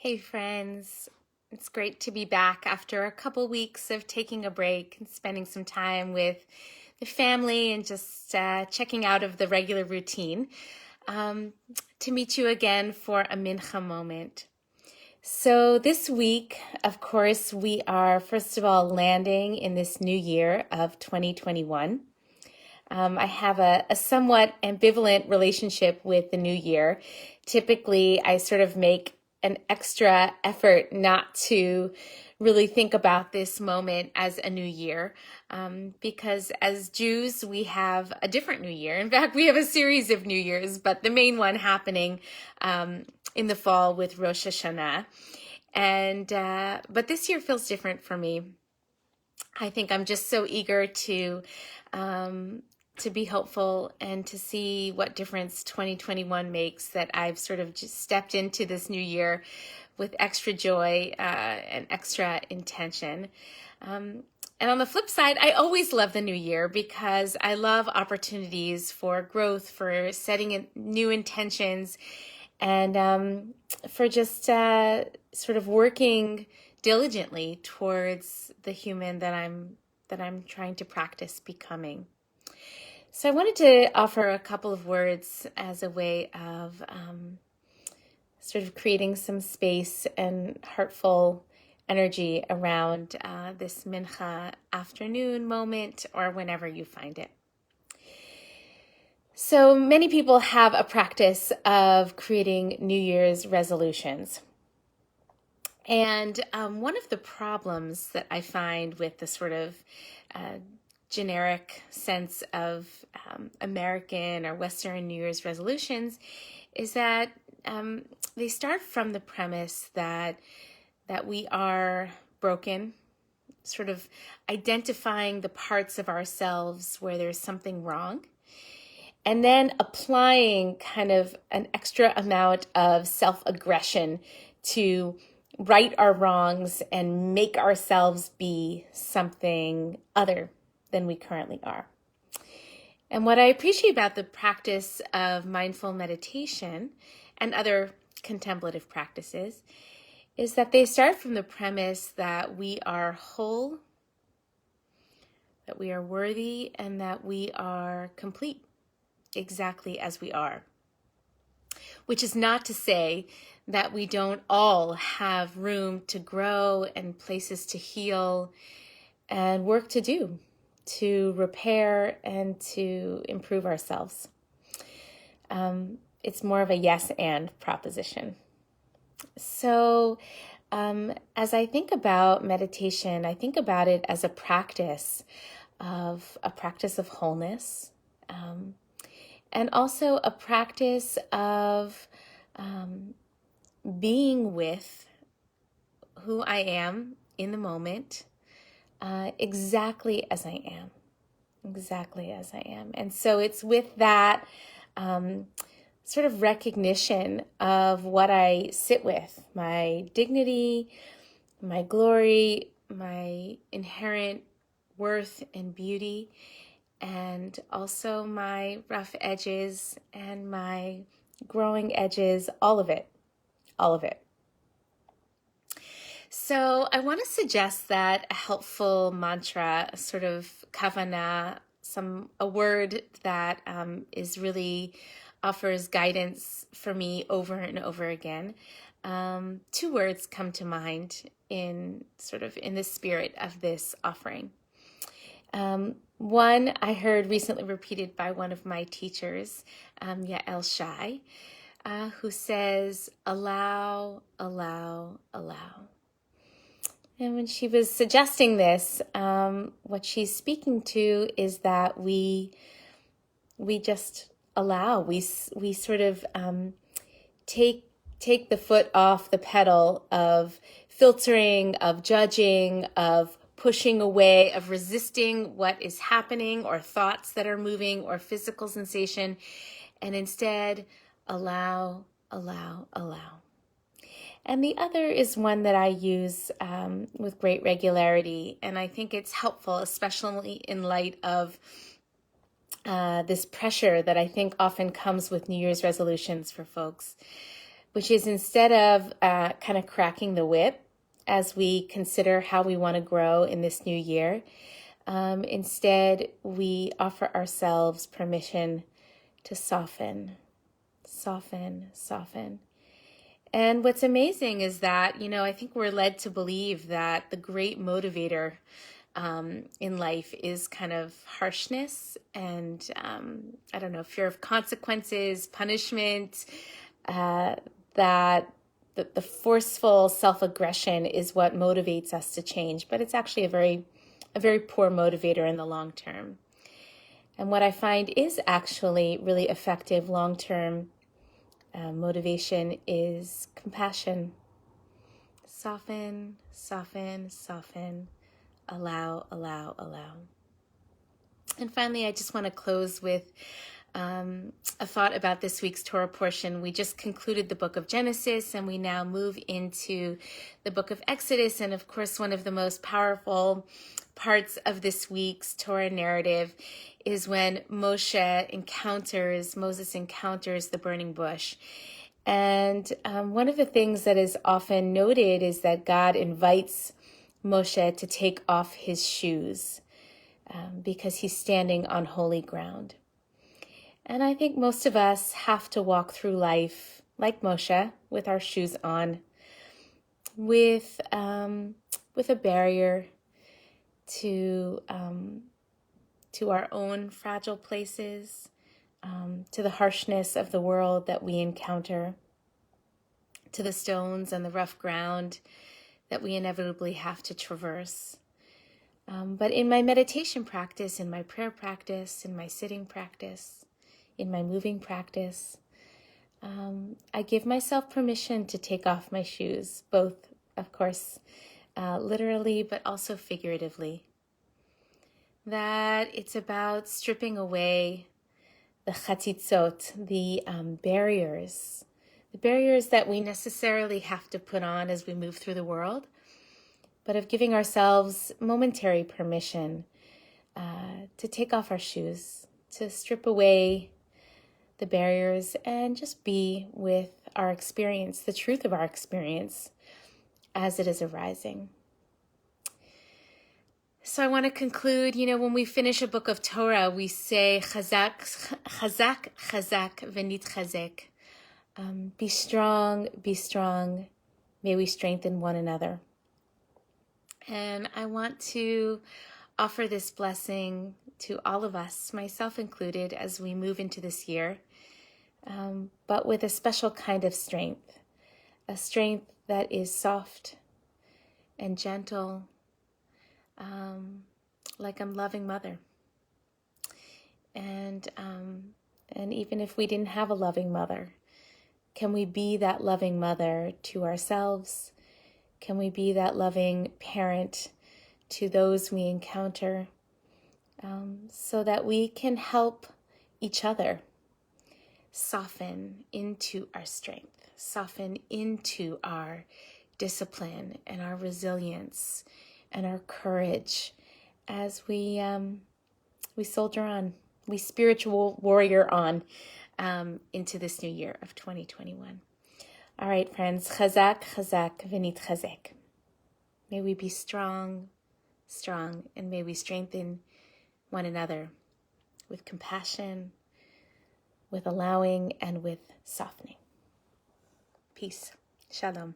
Hey friends, it's great to be back after a couple weeks of taking a break and spending some time with the family and just checking out of the regular routine. Um, to meet you again for a mincha moment. So this week, of course, we are first of all landing in this new year of 2021. I have a somewhat ambivalent relationship with the new year. Typically, I sort of make an extra effort not to really think about this moment as a new year, because as Jews, we have a different new year. In fact, we have a series of new years, but the main one happening in the fall with Rosh Hashanah. But this year feels different for me. I think I'm just so eager to be hopeful and to see what difference 2021 makes that I've sort of just stepped into this new year with extra joy and extra intention. And on the flip side, I always love the new year because I love opportunities for growth, for setting new intentions, and for just sort of working diligently towards the human that I'm trying to practice becoming. So I wanted to offer a couple of words as a way of sort of creating some space and heartful energy around this mincha afternoon moment or whenever you find it. So many people have a practice of creating New Year's resolutions. And one of the problems that I find with the sort of generic sense of American or Western New Year's resolutions is that they start from the premise that we are broken, sort of identifying the parts of ourselves where there's something wrong, and then applying kind of an extra amount of self-aggression to right our wrongs and make ourselves be something other than we currently are. And what I appreciate about the practice of mindful meditation and other contemplative practices is that they start from the premise that we are whole, that we are worthy, and that we are complete exactly as we are. Which is not to say that we don't all have room to grow and places to heal and work to do, to repair and to improve ourselves. It's more of a yes and proposition. So as I think about meditation, I think about it as a practice of wholeness, and also a practice of being with who I am in the moment, exactly as I am. And so it's with that sort of recognition of what I sit with, my dignity, my glory, my inherent worth and beauty, and also my rough edges and my growing edges, all of it. So I want to suggest that a helpful mantra, a sort of kavanah, a word that is really offers guidance for me over and over again. Two words come to mind in the spirit of this offering. One I heard recently repeated by one of my teachers, Yael Shai, who says, allow, allow, allow. And when she was suggesting this, what she's speaking to is that we just allow, we sort of take the foot off the pedal of filtering, of judging, of pushing away, of resisting what is happening or thoughts that are moving or physical sensation, and instead allow, allow, allow. And the other is one that I use with great regularity, and I think it's helpful, especially in light of this pressure that I think often comes with New Year's resolutions for folks. which is instead of kind of cracking the whip as we consider how we want to grow in this new year, instead we offer ourselves permission to soften, soften, soften. And what's amazing is that, I think we're led to believe that the great motivator in life is kind of harshness and, I don't know, fear of consequences, punishment, that the forceful self-aggression is what motivates us to change. But it's actually a very poor motivator in the long term. And what I find is actually really effective long-term motivation is compassion. Soften, soften, soften. Allow, allow, allow. And finally, I just want to close with a thought about this week's Torah portion. We just concluded the book of Genesis, and we now move into the book of Exodus. And of course, one of the most powerful parts of this week's Torah narrative is when Moses encounters the burning bush. And one of the things that is often noted is that God invites Moshe to take off his shoes because he's standing on holy ground. And I think most of us have to walk through life like Moshe, with our shoes on, with a barrier to our own fragile places, to the harshness of the world that we encounter, to the stones and the rough ground that we inevitably have to traverse. But in my meditation practice, in my prayer practice, in my sitting practice, in my moving practice, I give myself permission to take off my shoes, both, of course, literally, but also figuratively. That it's about stripping away the chatzitzot, the barriers that we necessarily have to put on as we move through the world, but of giving ourselves momentary permission to take off our shoes, to strip away the barriers and just be with our experience, the truth of our experience as it is arising. So I want to conclude, when we finish a book of Torah, we say, Chazak, Chazak, Chazak, v'nitchazek. Be strong, may we strengthen one another. And I want to offer this blessing to all of us, myself included, as we move into this year, but with a special kind of strength, a strength that is soft and gentle, like a loving mother. And even if we didn't have a loving mother, can we be that loving mother to ourselves? Can we be that loving parent to those we encounter, so that we can help each other soften into our strength, soften into our discipline and our resilience and our courage as we soldier on, we spiritual warrior on into this new year of 2021. All right, friends, chazak, chazak, v'nitchazek. May we be strong, and may we strengthen one another with compassion, with allowing, and with softening. Peace. Shalom.